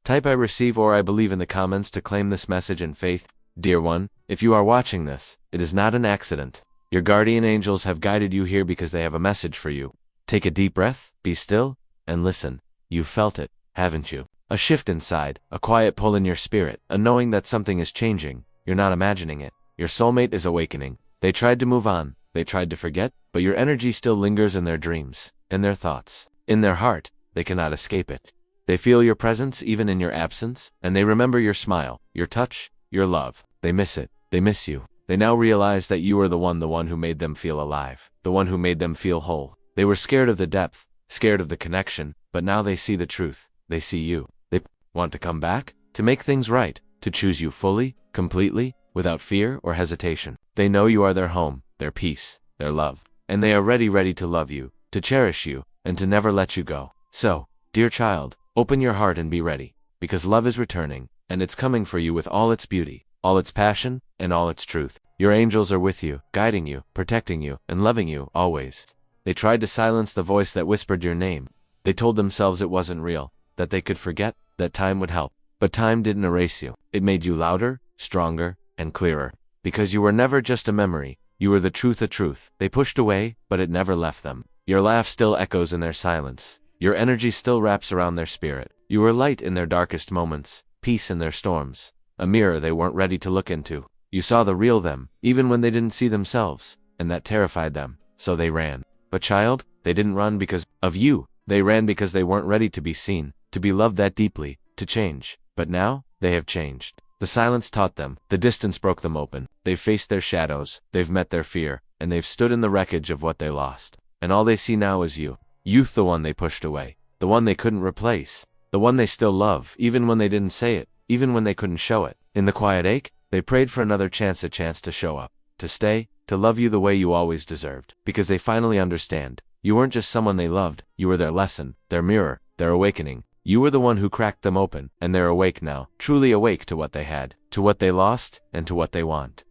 Type I receive or I believe in the comments to claim this message in faith. Dear one, if you are watching this, it is not an accident. Your guardian angels have guided you here because they have a message for you. Take a deep breath, be still, and listen. You've felt it, haven't you? A shift inside, a quiet pull in your spirit, a knowing that something is changing. You're not imagining it. Your soulmate is awakening. They tried to move on, they tried to forget, but your energy still lingers in their dreams, in their thoughts, in their heart. They cannot escape it. They feel your presence even in your absence, and they remember your smile, your touch, your love. They miss it. They miss you. They now realize that you are the one who made them feel alive, the one who made them feel whole. They were scared of the depth, scared of the connection, but now they see the truth. They see you. They want to come back, to make things right, to choose you fully, completely, without fear or hesitation. They know you are their home, their peace, their love, and they are ready to love you, to cherish you, and to never let you go. So, dear child, open your heart and be ready, because love is returning, and it's coming for you with all its beauty, all its passion, and all its truth. Your angels are with you, guiding you, protecting you, and loving you, always. They tried to silence the voice that whispered your name. They told themselves it wasn't real, that they could forget, that time would help. But time didn't erase you. It made you louder, stronger, and clearer. Because you were never just a memory, you were the truth, a truth. They pushed away, but it never left them. Your laugh still echoes in their silence. Your energy still wraps around their spirit. You were light in their darkest moments, peace in their storms, a mirror they weren't ready to look into. You saw the real them, even when they didn't see themselves, and that terrified them, so they ran. But child, they didn't run because of you. They ran because they weren't ready to be seen, to be loved that deeply, to change. But now, they have changed. The silence taught them, the distance broke them open. They've faced their shadows, they've met their fear, and they've stood in the wreckage of what they lost. And all they see now is you. Youth, the one they pushed away, the one they couldn't replace, the one they still love, even when they didn't say it, even when they couldn't show it. In the quiet ache, they prayed for another chance, a chance to show up, to stay, to love you the way you always deserved. Because they finally understand. You weren't just someone they loved, you were their lesson, their mirror, their awakening. You were the one who cracked them open, and they're awake now, truly awake to what they had, to what they lost, and to what they want.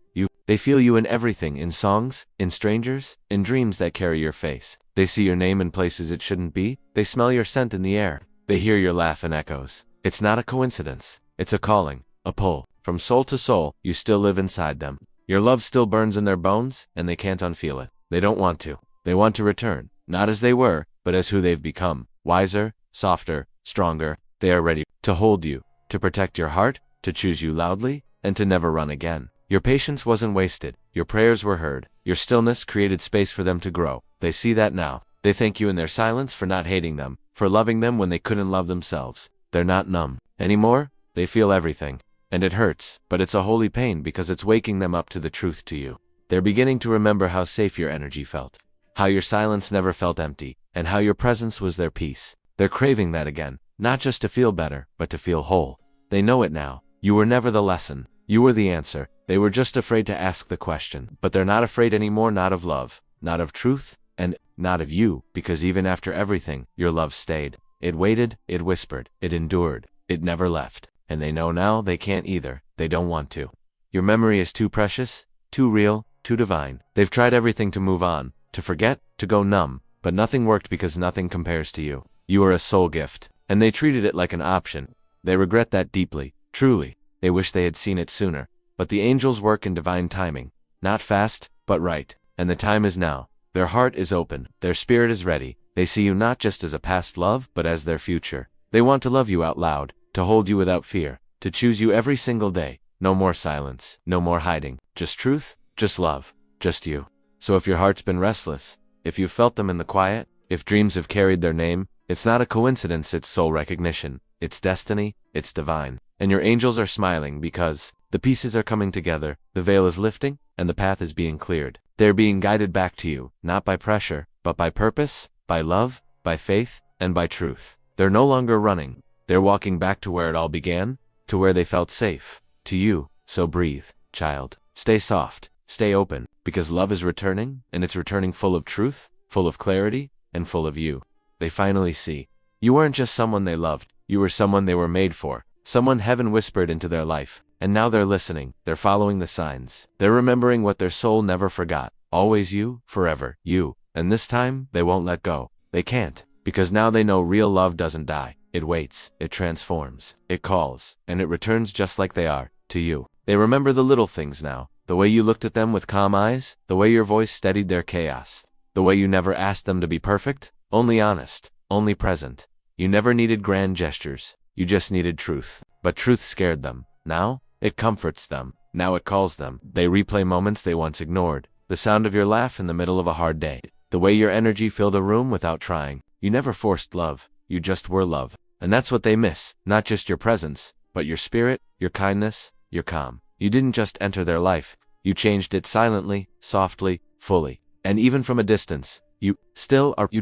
They feel you in everything, in songs, in strangers, in dreams that carry your face. They see your name in places it shouldn't be. They smell your scent in the air. They hear your laugh in echoes. It's not a coincidence. It's a calling, a pull. From soul to soul, you still live inside them. Your love still burns in their bones, and they can't unfeel it. They don't want to. They want to return, not as they were, but as who they've become. Wiser, softer, stronger. They are ready to hold you, to protect your heart, to choose you loudly, and to never run again. Your patience wasn't wasted. Your prayers were heard. Your stillness created space for them to grow. They see that now. They thank you in their silence for not hating them, for loving them when they couldn't love themselves. They're not numb anymore. They feel everything. And it hurts, but it's a holy pain because it's waking them up to the truth to you. They're beginning to remember how safe your energy felt, how your silence never felt empty, and how your presence was their peace. They're craving that again, not just to feel better, but to feel whole. They know it now. You were never the lesson. You were the answer. They were just afraid to ask the question. But they're not afraid anymore, not of love, not of truth, and not of you, because even after everything, your love stayed. It waited, it whispered, it endured, it never left. And they know now they can't either. They don't want to. Your memory is too precious, too real, too divine. They've tried everything to move on, to forget, to go numb, but nothing worked because nothing compares to you. You are a soul gift, and they treated it like an option. They regret that deeply, truly. They wish they had seen it sooner. But the angels work in divine timing, not fast, but right. And the time is now. Their heart is open, their spirit is ready. They see you not just as a past love, but as their future. They want to love you out loud, to hold you without fear, to choose you every single day. No more silence, no more hiding, just truth, just love, just you. So if your heart's been restless, if you've felt them in the quiet, if dreams have carried their name, it's not a coincidence, it's soul recognition. It's destiny, it's divine. And your angels are smiling because the pieces are coming together, the veil is lifting, and the path is being cleared. They're being guided back to you, not by pressure, but by purpose, by love, by faith, and by truth. They're no longer running. They're walking back to where it all began, to where they felt safe, to you. So breathe, child. Stay soft, stay open, because love is returning, and it's returning full of truth, full of clarity, and full of you. They finally see. You weren't just someone they loved, you were someone they were made for, someone heaven whispered into their life. And now they're listening, they're following the signs. They're remembering what their soul never forgot. Always you, forever, you. And this time, they won't let go. They can't, because now they know real love doesn't die. It waits, it transforms, it calls, and it returns just like they are, to you. They remember the little things now, the way you looked at them with calm eyes, the way your voice steadied their chaos, the way you never asked them to be perfect, only honest, only present. You never needed grand gestures, you just needed truth. But truth scared them. Now, it comforts them. Now it calls them. They replay moments they once ignored. The sound of your laugh in the middle of a hard day. The way your energy filled a room without trying. You never forced love, you just were love. And that's what they miss, not just your presence, but your spirit, your kindness, your calm. You didn't just enter their life, you changed it silently, softly, fully. And even from a distance, you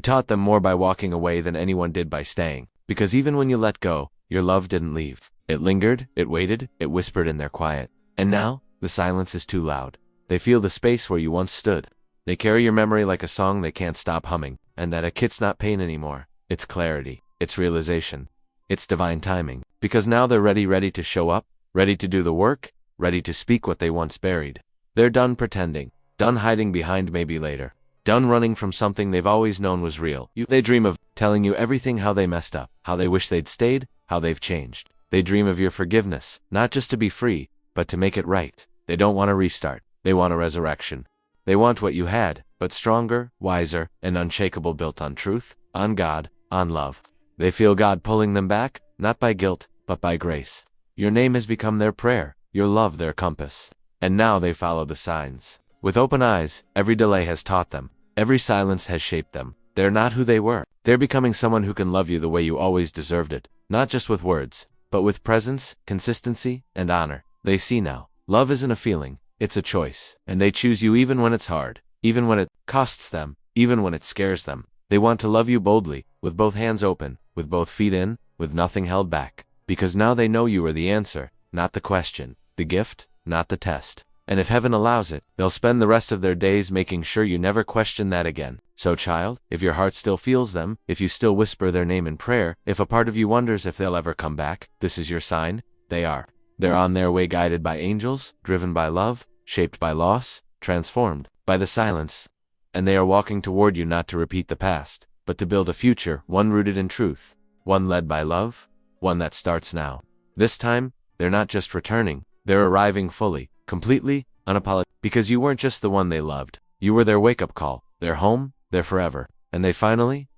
taught them more by walking away than anyone did by staying. Because even when you let go, your love didn't leave. It lingered, it waited, it whispered in their quiet. And now, the silence is too loud. They feel the space where you once stood. They carry your memory like a song they can't stop humming. And that it's not pain anymore. It's clarity. It's realization. It's divine timing. Because now they're ready to show up, ready to do the work, ready to speak what they once buried. They're done pretending, done hiding behind maybe later, done running from something they've always known was real. They dream of telling you everything, how they messed up, how they wish they'd stayed, how they've changed. They dream of your forgiveness, not just to be free, but to make it right. They don't want a restart. They want a resurrection. They want what you had, but stronger, wiser, and unshakable, built on truth, on God, on love. They feel God pulling them back, not by guilt, but by grace. Your name has become their prayer, your love their compass. And now they follow the signs. With open eyes, every delay has taught them. Every silence has shaped them. They're not who they were. They're becoming someone who can love you the way you always deserved it. Not just with words, but with presence, consistency, and honor. They see now. Love isn't a feeling, it's a choice. And they choose you even when it's hard, even when it costs them, even when it scares them. They want to love you boldly, with both hands open, with both feet in, with nothing held back. Because now they know you are the answer, not the question, the gift, not the test. And if heaven allows it, they'll spend the rest of their days making sure you never question that again. So child, if your heart still feels them, if you still whisper their name in prayer, if a part of you wonders if they'll ever come back, this is your sign. They are. They're on their way, guided by angels, driven by love, shaped by loss, transformed by the silence. And they are walking toward you not to repeat the past, but to build a future, one rooted in truth, one led by love, one that starts now. This time, they're not just returning, they're arriving fully, completely, unapologetic, because you weren't just the one they loved. You were their wake-up call, their home, their forever. And they finally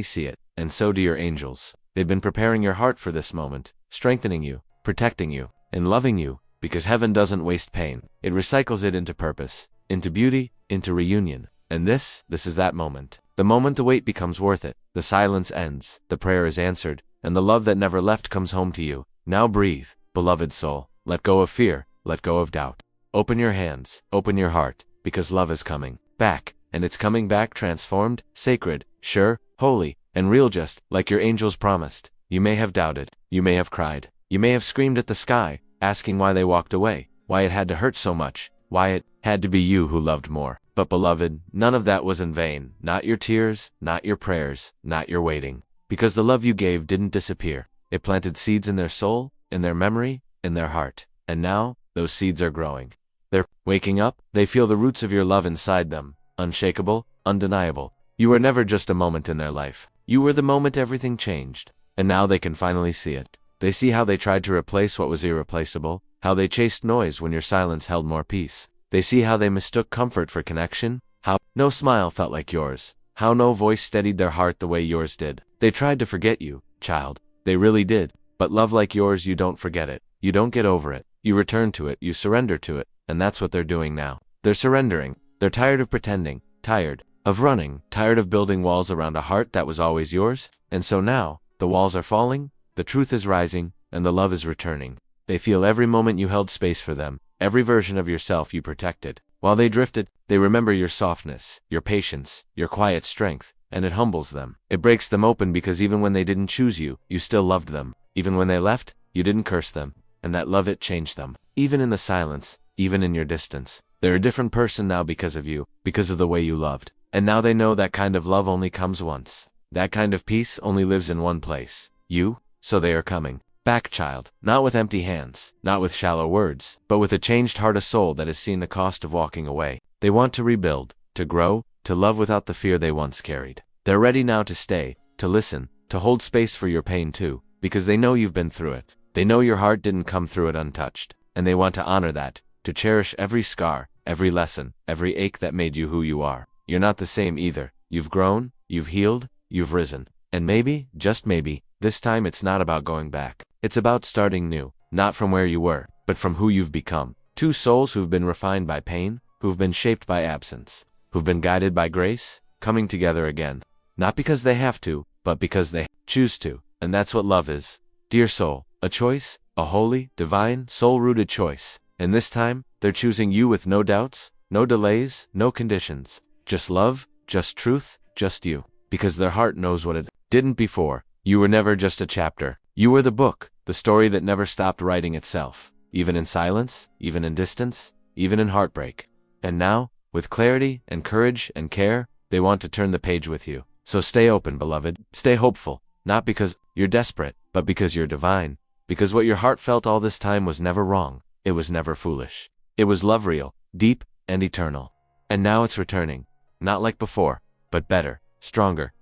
see it. And so do your angels. They've been preparing your heart for this moment, strengthening you, protecting you, and loving you, because heaven doesn't waste pain. It recycles it into purpose, into beauty, into reunion. And this is that moment. The moment the wait becomes worth it. The silence ends, the prayer is answered, and the love that never left comes home to you. Now breathe, beloved soul. Let go of fear, let go of doubt. Open your hands, open your heart, because love is coming back, and it's coming back transformed, sacred, sure, holy, and real, just like your angels promised. You may have doubted, you may have cried, you may have screamed at the sky, asking why they walked away, why it had to hurt so much, why it had to be you who loved more. But beloved, none of that was in vain. Not your tears, not your prayers, not your waiting. Because the love you gave didn't disappear. It planted seeds in their soul, in their memory, in their heart. And now, those seeds are growing. They're waking up, they feel the roots of your love inside them. Unshakable, undeniable. You were never just a moment in their life. You were the moment everything changed. And now they can finally see it. They see how they tried to replace what was irreplaceable, how they chased noise when your silence held more peace. They see how they mistook comfort for connection, how no smile felt like yours, how no voice steadied their heart the way yours did. They tried to forget you, child. They really did. But love like yours, you don't forget it. You don't get over it. You return to it. You surrender to it. And that's what they're doing now. They're surrendering. They're tired of pretending, tired of running, tired of building walls around a heart that was always yours. And so now, the walls are falling, the truth is rising, and the love is returning. They feel every moment you held space for them, every version of yourself you protected. While they drifted, they remember your softness, your patience, your quiet strength, and it humbles them. It breaks them open, because even when they didn't choose you, you still loved them. Even when they left, you didn't curse them. And that love, it changed them. Even in the silence, even in your distance. They're a different person now because of you, because of the way you loved. And now they know that kind of love only comes once. That kind of peace only lives in one place. You. So they are coming back, child. Not with empty hands, not with shallow words, but with a changed heart, a soul that has seen the cost of walking away. They want to rebuild, to grow, to love without the fear they once carried. They're ready now to stay, to listen, to hold space for your pain too, because they know you've been through it. They know your heart didn't come through it untouched, and they want to honor that, to cherish every scar, every lesson, every ache that made you who you are. You're not the same either. You've grown, you've healed, you've risen. And maybe, just maybe, this time it's not about going back. It's about starting new, not from where you were, but from who you've become. Two souls who've been refined by pain, who've been shaped by absence, who've been guided by grace, coming together again. Not because they have to, but because they choose to. And that's what love is. Dear soul, a choice, a holy, divine, soul-rooted choice. And this time, they're choosing you with no doubts, no delays, no conditions. Just love, just truth, just you. Because their heart knows what it didn't before. You were never just a chapter. You were the book, the story that never stopped writing itself. Even in silence, even in distance, even in heartbreak. And now, with clarity and courage and care, they want to turn the page with you. So stay open, beloved. Stay hopeful. Not because you're desperate, but because you're divine. Because what your heart felt all this time was never wrong. It was never foolish. It was love real, deep, and eternal. And now it's returning. Not like before, but better, stronger,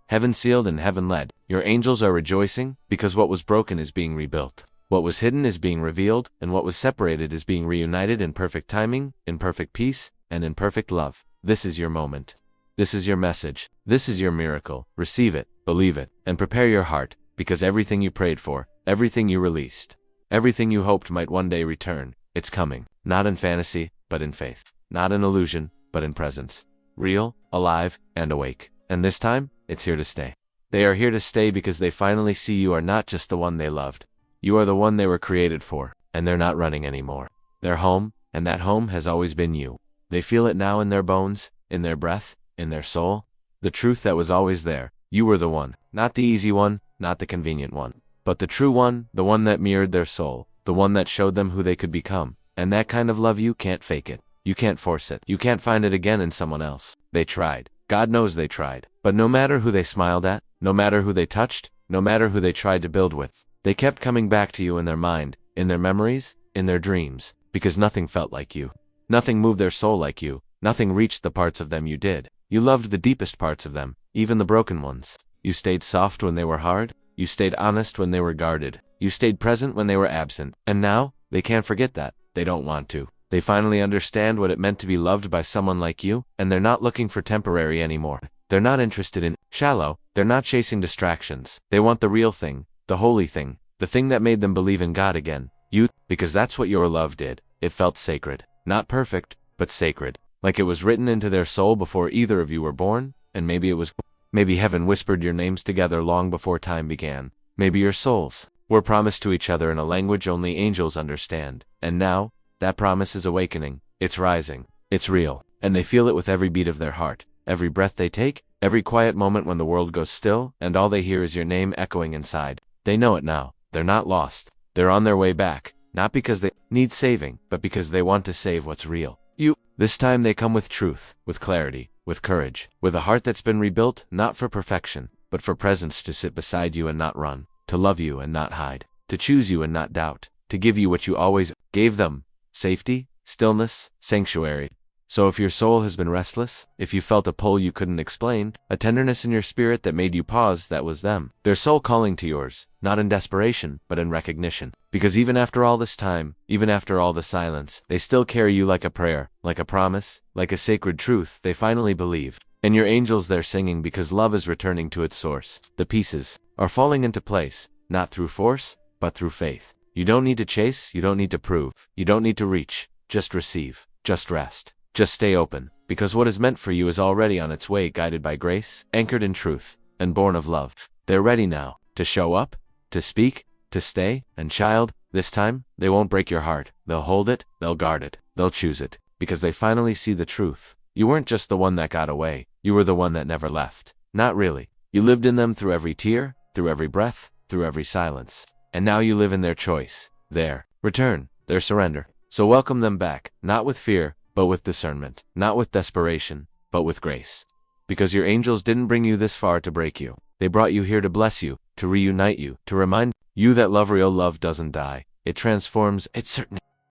heaven sealed and heaven led. Your angels are rejoicing, because what was broken is being rebuilt. What was hidden is being revealed, and what was separated is being reunited in perfect timing, in perfect peace, and in perfect love. This is your moment. This is your message. This is your miracle. Receive it, believe it, and prepare your heart, because everything you prayed for, everything you released, everything you hoped might one day return, it's coming. Not in fantasy, but in faith. Not in illusion, but in presence. Real, alive, and awake. And this time, it's here to stay. They are here to stay because they finally see you are not just the one they loved. You are the one they were created for, and they're not running anymore. They're home, and that home has always been you. They feel it now in their bones, in their breath, in their soul. The truth that was always there. You were the one. Not the easy one, not the convenient one. But the true one, the one that mirrored their soul. The one that showed them who they could become. And that kind of love, you can't fake it. You can't force it. You can't find it again in someone else. They tried. God knows they tried. But no matter who they smiled at, no matter who they touched, no matter who they tried to build with, they kept coming back to you in their mind, in their memories, in their dreams, because nothing felt like you. Nothing moved their soul like you. Nothing reached the parts of them you did. You loved the deepest parts of them, even the broken ones. You stayed soft when they were hard. You stayed honest when they were guarded. You stayed present when they were absent. And now, they can't forget that. They don't want to. They finally understand what it meant to be loved by someone like you, and they're not looking for temporary anymore. They're not interested in shallow. They're not chasing distractions. They want the real thing, the holy thing, the thing that made them believe in God again. You, because that's what your love did. It felt sacred. Not perfect, but sacred. Like it was written into their soul before either of you were born, and maybe heaven whispered your names together long before time began. Maybe your souls were promised to each other in a language only angels understand. And now, that promise is awakening. It's rising. It's real. And they feel it with every beat of their heart. Every breath they take, every quiet moment when the world goes still, and all they hear is your name echoing inside. They know it now. They're not lost. They're on their way back. Not because they need saving, but because they want to save what's real. You. This time they come with truth, with clarity, with courage, with a heart that's been rebuilt, not for perfection, but for presence to sit beside you and not run, to love you and not hide, to choose you and not doubt, to give you what you always gave them. Safety, stillness, sanctuary. So if your soul has been restless, if you felt a pull you couldn't explain, a tenderness in your spirit that made you pause, that was them. Their soul calling to yours, not in desperation, but in recognition. Because even after all this time, even after all the silence, they still carry you like a prayer, like a promise, like a sacred truth they finally believed. And your angels they're singing because love is returning to its source. The pieces are falling into place, not through force, but through faith. You don't need to chase, you don't need to prove, you don't need to reach, just receive, just rest, just stay open, because what is meant for you is already on its way, guided by grace, anchored in truth, and born of love. They're ready now, to show up, to speak, to stay, and child, this time, they won't break your heart. They'll hold it, they'll guard it, they'll choose it, because they finally see the truth. You weren't just the one that got away, you were the one that never left. Not really. You lived in them through every tear, through every breath, through every silence. And now you live in their choice, their return, their surrender. So welcome them back, not with fear, but with discernment, not with desperation, but with grace. Because your angels didn't bring you this far to break you. They brought you here to bless you, to reunite you, to remind you that real love doesn't die. It transforms, it certainly